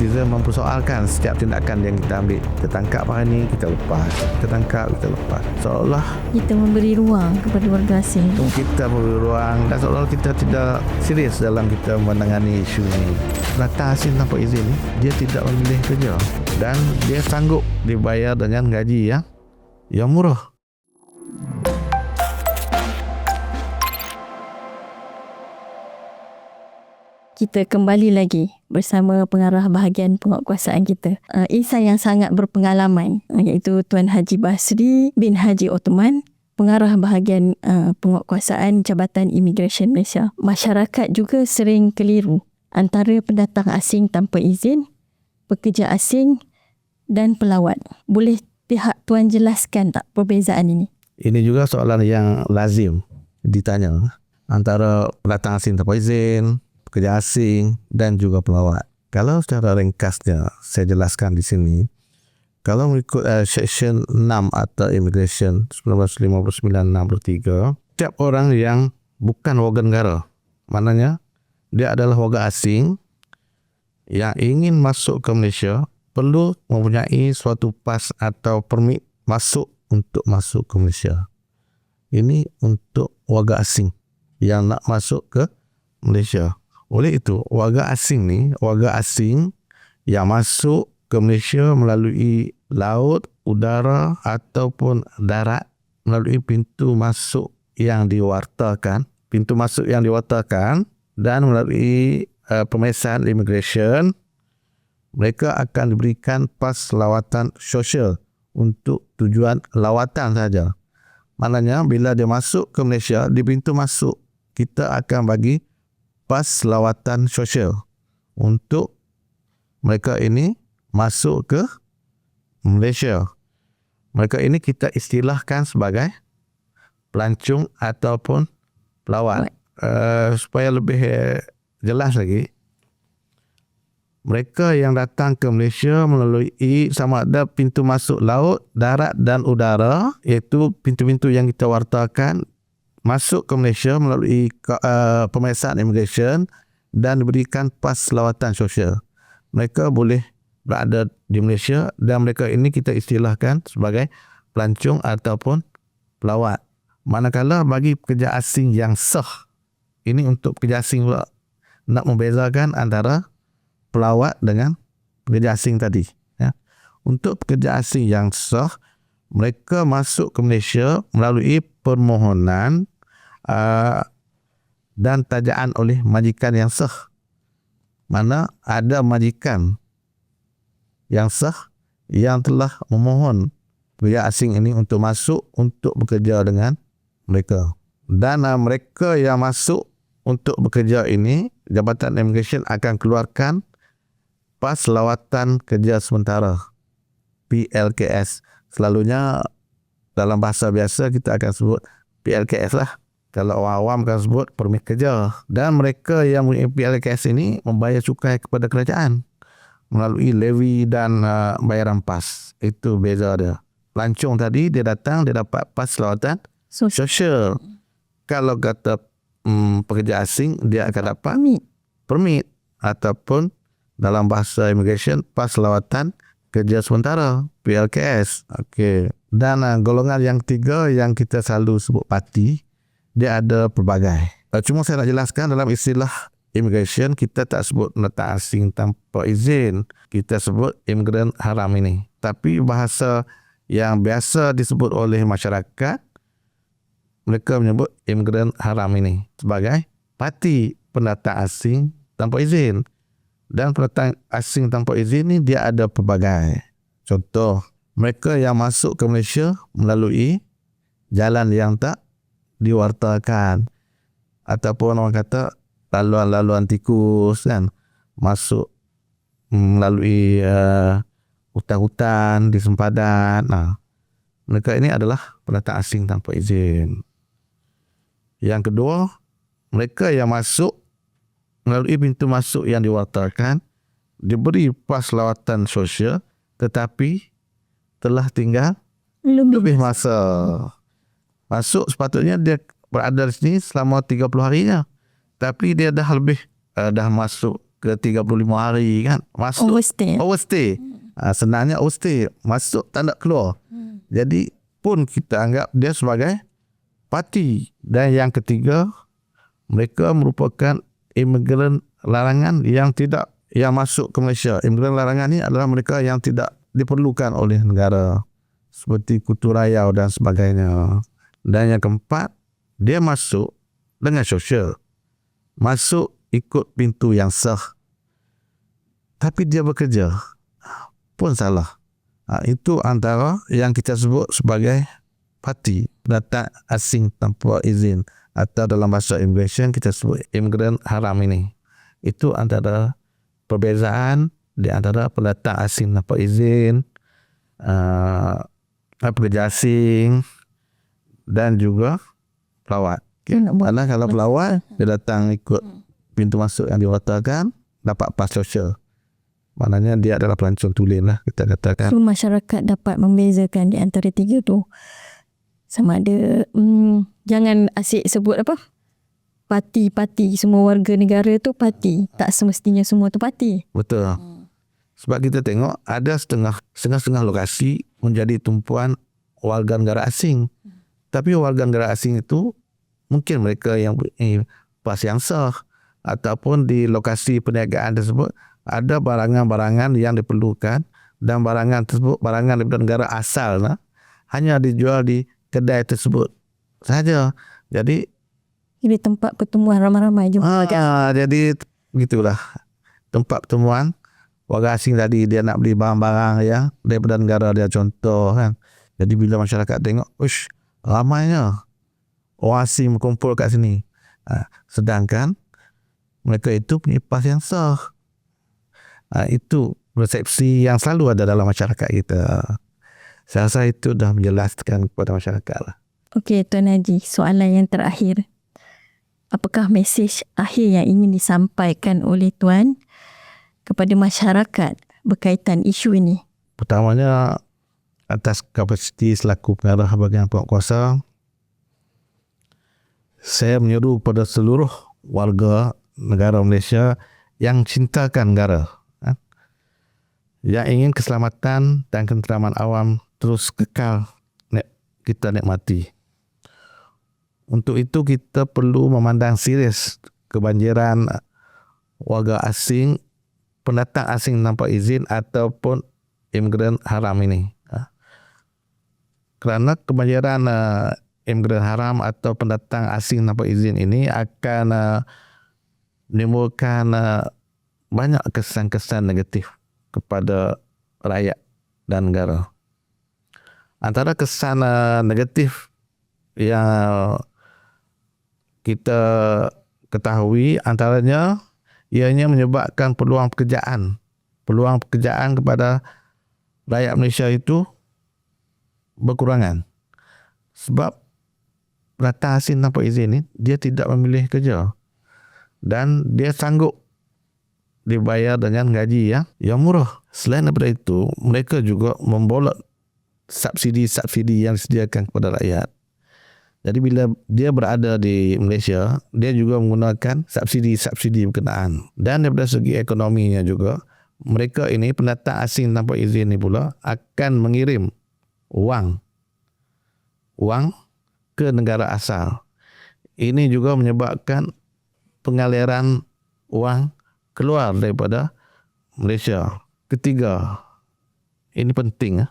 netizen mempersoalkan setiap tindakan yang kita ambil. Kita tangkap hari ni, kita lepas. Kita tangkap, kita lepas. Seolah kita memberi ruang kepada warga asing. Kita memberi ruang dan seolah kita tidak serius dalam kita menangani isu ini. Pendatang asing tanpa izin ni, dia tidak memilih kerja dan dia sanggup dibayar dengan gaji yang murah. Kita kembali lagi bersama pengarah bahagian penguatkuasaan kita, insan yang sangat berpengalaman, iaitu Tuan Haji Basri bin Haji Othman, pengarah bahagian penguatkuasaan Jabatan Imigresen Malaysia. Masyarakat juga sering keliru antara pendatang asing tanpa izin, pekerja asing dan pelawat. Boleh pihak Tuan jelaskan tak perbezaan ini? Ini juga soalan yang lazim ditanya antara pendatang asing tanpa izin, pekerja asing dan juga pelawat. Kalau secara ringkasnya saya jelaskan di sini, kalau mengikut Seksyen 6 atau Immigration 1959 nombor 3, setiap orang yang bukan warga negara, maknanya dia adalah warga asing yang ingin masuk ke Malaysia, perlu mempunyai suatu pas atau permit masuk untuk masuk ke Malaysia. Ini untuk warga asing yang nak masuk ke Malaysia. Oleh itu, warga asing ni, warga asing yang masuk ke Malaysia melalui laut, udara ataupun darat, melalui pintu masuk yang diwartakan, dan melalui pemeriksaan immigration, mereka akan diberikan pas lawatan sosial untuk tujuan lawatan saja. Maknanya bila dia masuk ke Malaysia, di pintu masuk kita akan bagi pas lawatan sosial untuk mereka ini masuk ke Malaysia. Mereka ini kita istilahkan sebagai pelancong ataupun pelawat. Supaya lebih jelas lagi, mereka yang datang ke Malaysia melalui sama ada pintu masuk laut, darat dan udara, iaitu pintu-pintu yang kita wartakan, masuk ke Malaysia melalui pemeriksaan immigration dan diberikan pas lawatan sosial. Mereka boleh berada di Malaysia dan mereka ini kita istilahkan sebagai pelancong ataupun pelawat. Manakala bagi pekerja asing yang sah, ini untuk pekerja asing pula, nak membezakan antara pelawat dengan pekerja asing tadi. Untuk pekerja asing yang sah, mereka masuk ke Malaysia melalui permohonan dan tajaan oleh majikan yang sah. Mana ada majikan yang sah yang telah memohon pekerja asing ini untuk masuk untuk bekerja dengan mereka. Dan mereka yang masuk untuk bekerja ini, Jabatan Immigration akan keluarkan pas lawatan kerja sementara, PLKS. Selalunya dalam bahasa biasa kita akan sebut PLKS lah. Kalau orang awam akan sebut permit kerja. Dan mereka yang mempunyai PLKS ini membayar cukai kepada kerajaan melalui levy dan bayaran pas. Itu beza dia. Pelancong tadi dia datang, dia dapat pas lawatan sosial. Kalau kata pekerja asing, dia akan dapat permit ataupun dalam bahasa immigration pas lawatan kerja sementara, PLKS. Okey. Dan golongan yang tiga yang kita selalu sebut parti, dia ada pelbagai. Cuma saya nak jelaskan dalam istilah immigration, kita tak sebut pendatang asing tanpa izin, kita sebut imigran haram ini. Tapi bahasa yang biasa disebut oleh masyarakat, mereka menyebut imigran haram ini sebagai parti pendatang asing tanpa izin. Dan pendatang asing tanpa izin ni dia ada pelbagai. Contoh, mereka yang masuk ke Malaysia melalui jalan yang tak diwartakan, ataupun orang kata laluan-laluan tikus kan, masuk melalui hutan-hutan di sempadan. Mereka ini adalah pendatang asing tanpa izin. Yang kedua, mereka yang masuk melalui pintu masuk yang diwartakan, diberi pas lawatan sosial, tetapi telah tinggal lebih masa. Masuk sepatutnya dia berada di sini selama 30 harinya, tapi dia dah lebih dah masuk ke 35 hari kan. Masuk Overstay. overstay. Senangnya overstay, masuk tak nak keluar. Jadi pun kita anggap dia sebagai parti. Dan yang ketiga, mereka merupakan imigran larangan yang masuk ke Malaysia. Imigran larangan ni adalah mereka yang tidak diperlukan oleh negara, seperti Kutu Rayau dan sebagainya. Dan yang keempat, dia masuk dengan sosial, masuk ikut pintu yang sah, tapi dia bekerja pun salah. Itu antara yang kita sebut sebagai parti pendatang asing tanpa izin, atau dalam bahasa immigration kita sebut imigran haram ini. Itu antara perbezaan di antara pendatang asing tanpa izin, pekerja asing dan juga pelawat. Karena kalau pelawat dia datang ikut pintu masuk yang diwatakan, dapat pas sosial. Maknanya dia adalah pelancong tulen lah, kita katakan. So masyarakat dapat membezakan di antara tiga tu. Sama ada jangan asyik sebut apa, parti. Semua warga negara tu parti. Tak semestinya semua tu parti. Betul. Sebab kita tengok ada setengah lokasi menjadi tumpuan warga negara asing. Tapi warga negara asing itu mungkin mereka yang pas yang sah, ataupun di lokasi perniagaan tersebut ada barangan-barangan yang diperlukan, dan barangan tersebut barangan daripada negara asal hanya dijual di kedai tersebut saja. Jadi tempat pertemuan ramai-ramai juga. Jadi begitulah tempat pertemuan warga asing tadi. Dia nak beli barang-barang yang daripada negara dia, contoh kan. Jadi bila masyarakat tengok, uish, ramainya orang asing berkumpul kat sini, sedangkan mereka itu punya pas yang sah. Itu persepsi yang selalu ada dalam masyarakat kita. Saya rasa itu dah menjelaskan kepada masyarakat lah. Okey Tuan Haji, soalan yang terakhir. Apakah mesej akhir yang ingin disampaikan oleh Tuan kepada masyarakat berkaitan isu ini? Pertamanya, atas kapasiti selaku pengarah bahagian penguatkuasa, saya menyeru pada seluruh warga negara Malaysia yang cintakan negara, yang ingin keselamatan dan ketenteraman awam terus kekal kita nikmati. Untuk itu kita perlu memandang serius kebanjiran warga asing, pendatang asing tanpa izin ataupun imigran haram ini. Kerana kebanjiran imigran haram atau pendatang asing tanpa izin ini akan menimbulkan banyak kesan-kesan negatif kepada rakyat dan negara. Antara kesan negatif yang kita ketahui antaranya, ianya menyebabkan peluang pekerjaan kepada rakyat Malaysia itu berkurangan. Sebab pendatang asing tanpa izin ini dia tidak memilih kerja, dan dia sanggup dibayar dengan gaji yang murah. Selain daripada itu, mereka juga membolot subsidi yang disediakan kepada rakyat. Jadi bila dia berada di Malaysia, dia juga menggunakan subsidi berkenaan. Dan daripada segi ekonominya juga, mereka ini pendatang asing tanpa izin ini pula akan mengirim wang ke negara asal. Ini juga menyebabkan pengaliran wang keluar daripada Malaysia. Ketiga, ini penting,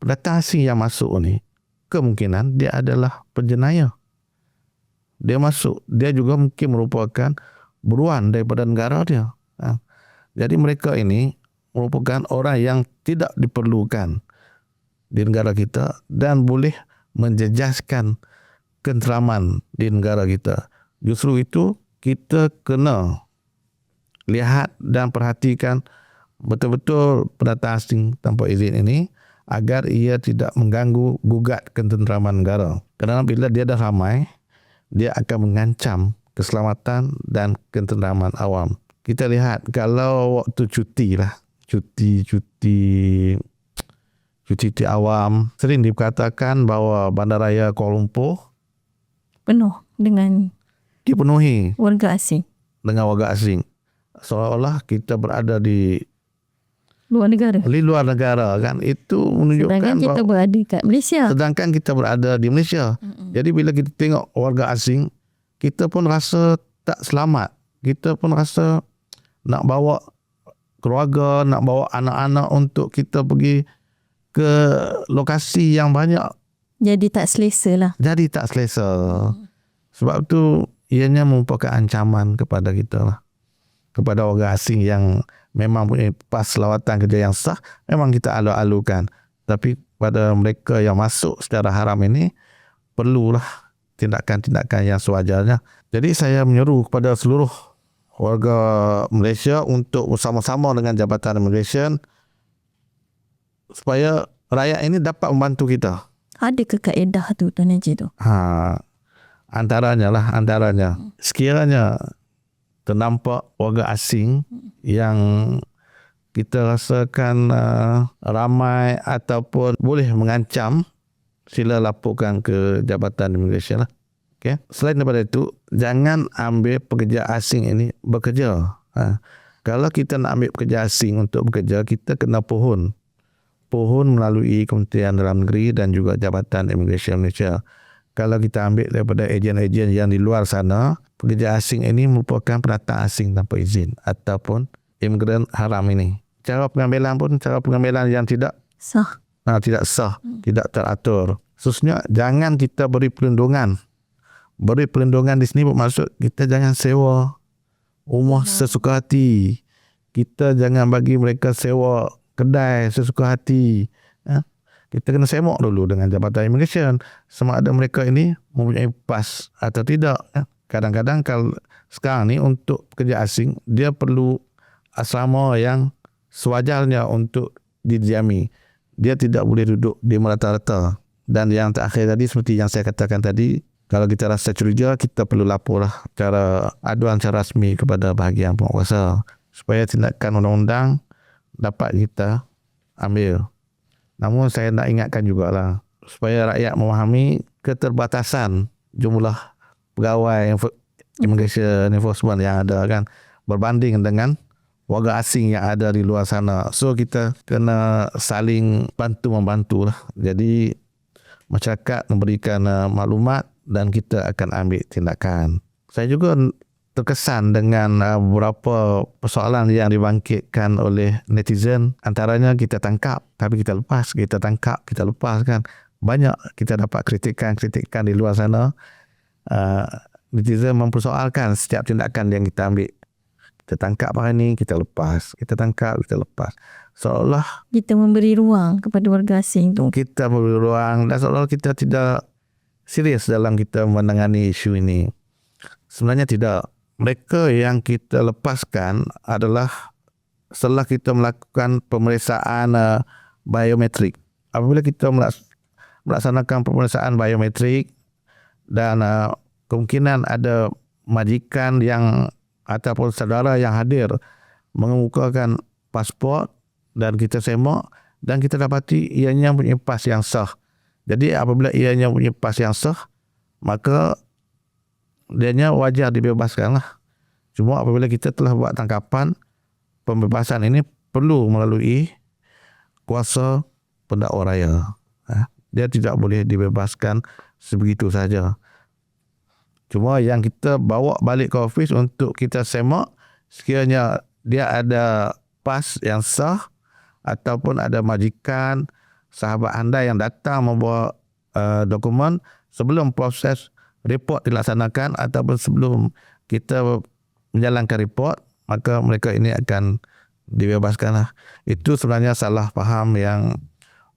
pendatang asing yang masuk ni kemungkinan dia adalah penjenayah. Dia masuk, dia juga mungkin merupakan buruan daripada negara dia. Jadi mereka ini merupakan orang yang tidak diperlukan di negara kita dan boleh menjejaskan ketenteraman di negara kita. Justru itu kita kena lihat dan perhatikan betul-betul pendatang asing tanpa izin ini agar ia tidak mengganggu gugat ketenteraman negara. Kerana bila dia dah ramai, dia akan mengancam keselamatan dan ketenteraman awam. Kita lihat kalau waktu cuti awam, sering dikatakan bahawa bandaraya Kuala Lumpur penuh dengan dipenuhi warga asing. dengan warga asing. seolah-olah kita berada di Luar negara. luar negara kan. Itu menunjukkan Sedangkan kita berada kat Malaysia. sedangkan kita berada di Malaysia. Jadi bila kita tengok warga asing, kita pun rasa tak selamat. Kita pun rasa nak bawa keluarga, nak bawa anak-anak untuk kita pergi ke lokasi yang banyak, Jadi tak selesa lah. jadi tak selesa. Sebab tu ianya merupakan ancaman kepada kita lah. Kepada orang asing yang memang punya pas lawatan kerja yang sah, memang kita alu-alukan. Tapi pada mereka yang masuk secara haram ini, perlulah tindakan-tindakan yang sewajarnya. Jadi saya menyeru kepada seluruh warga Malaysia untuk bersama-sama dengan Jabatan Immigration supaya rakyat ini dapat membantu kita. Ada ke kaedah tu Tuan Haji tu? Antaranya sekiranya ternampak warga asing yang kita rasakan ramai ataupun boleh mengancam, sila laporkan ke Jabatan Immigration lah. Okay. Selain daripada itu, jangan ambil pekerja asing ini bekerja. Kalau kita nak ambil pekerja asing untuk bekerja, kita kena pohon melalui Kementerian Dalam Negeri dan juga Jabatan Immigration Malaysia. Kalau kita ambil daripada ejen-ejen yang di luar sana, pekerja asing ini merupakan pendatang asing tanpa izin ataupun imigran haram ini. Cara pengambilan pun cara pengambilan yang tidak Sah. tidak sah, tidak teratur. Khususnya jangan kita beri perlindungan. Beri perlindungan di sini bermaksud kita jangan sewa rumah sesuka hati. Kita jangan bagi mereka sewa kedai sesuka hati. Kita kena semok dulu dengan Jabatan Immigration sama ada mereka ini mempunyai pas atau tidak. Kadang-kadang kalau sekarang ni untuk pekerja asing, dia perlu asrama yang sewajarnya untuk didiami. Dia tidak boleh duduk di merata-rata. Dan yang terakhir tadi, seperti yang saya katakan tadi, kalau kita rasa curiga, kita perlu laporlah aduan secara rasmi kepada bahagian penguasa supaya tindakan undang-undang dapat kita ambil. Namun saya nak ingatkan jugalah supaya rakyat memahami keterbatasan jumlah pegawai immigration enforcement yang ada kan berbanding dengan warga asing yang ada di luar sana. So kita kena saling bantu-membantu lah. Jadi masyarakat memberikan maklumat dan kita akan ambil tindakan. Saya juga terkesan dengan beberapa persoalan yang dibangkitkan oleh netizen. Antaranya kita tangkap tapi kita lepas, kita tangkap kita lepas kan. Banyak kita dapat kritikan di luar sana. Netizen mempersoalkan setiap tindakan yang kita ambil. Kita tangkap hari ni, kita lepas. Kita tangkap, kita lepas. Seolah Kita memberi ruang kepada warga asing tu. kita memberi ruang dan seolah kita tidak serius dalam kita menangani isu ini. Sebenarnya tidak. Mereka yang kita lepaskan adalah setelah kita melakukan pemeriksaan biometrik. Apabila kita melaksanakan pemeriksaan biometrik dan kemungkinan ada majikan yang ataupun saudara yang hadir mengemukakan pasport dan kita semak dan kita dapati ianya punya pas yang sah. Jadi apabila ianya punya pas yang sah, maka dianya wajar dibebaskan lah. Cuma apabila kita telah buat tangkapan, pembebasan ini perlu melalui kuasa pendakwa raya. Dia tidak boleh dibebaskan sebegitu saja. Cuma yang kita bawa balik ke ofis untuk kita semak, sekiranya dia ada pas yang sah ataupun ada majikan, sahabat anda yang datang membawa dokumen sebelum proses report dilaksanakan ataupun sebelum kita menjalankan report, maka mereka ini akan dibebaskan lah. Itu sebenarnya salah faham yang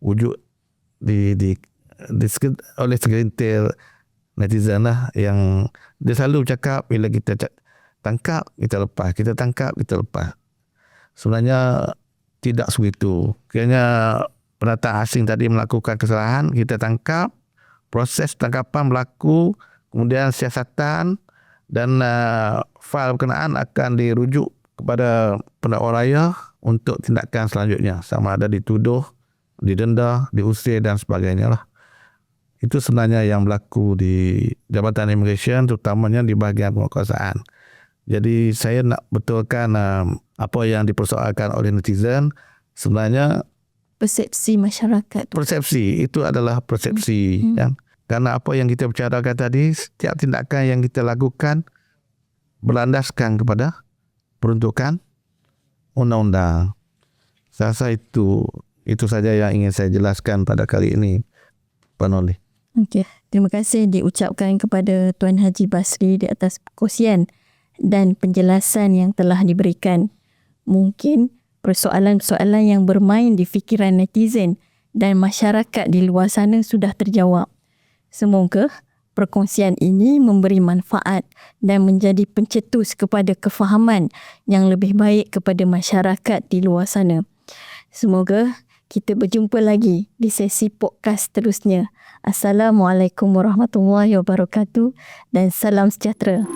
wujud oleh segelintir netizen lah, yang dia selalu bercakap bila kita tangkap kita lepas, kita tangkap kita lepas. Sebenarnya tidak sebegitu. Kerana pendatang asing tadi melakukan kesalahan, kita tangkap, proses tangkapan berlaku, kemudian siasatan dan fail berkenaan akan dirujuk kepada pendakwa raya untuk tindakan selanjutnya, sama ada dituduh, didenda, diusir dan sebagainya lah. Itu sebenarnya yang berlaku di Jabatan Immigration, terutamanya di bahagian penguasaan. Jadi saya nak betulkan apa yang dipersoalkan oleh netizen. Sebenarnya Persepsi masyarakat. persepsi itu adalah persepsi. Ya. Karena apa yang kita bicarakan tadi, setiap tindakan yang kita lakukan berlandaskan kepada peruntukan undang-undang. Saya rasa itu saja yang ingin saya jelaskan pada kali ini, Penoleh. Okey, terima kasih diucapkan kepada Tuan Haji Basri di atas perkongsian dan penjelasan yang telah diberikan. Mungkin persoalan-persoalan yang bermain di fikiran netizen dan masyarakat di luar sana sudah terjawab. Semoga perkongsian ini memberi manfaat dan menjadi pencetus kepada kefahaman yang lebih baik kepada masyarakat di luar sana. Semoga kita berjumpa lagi di sesi podcast terusnya. Assalamualaikum warahmatullahi wabarakatuh dan salam sejahtera.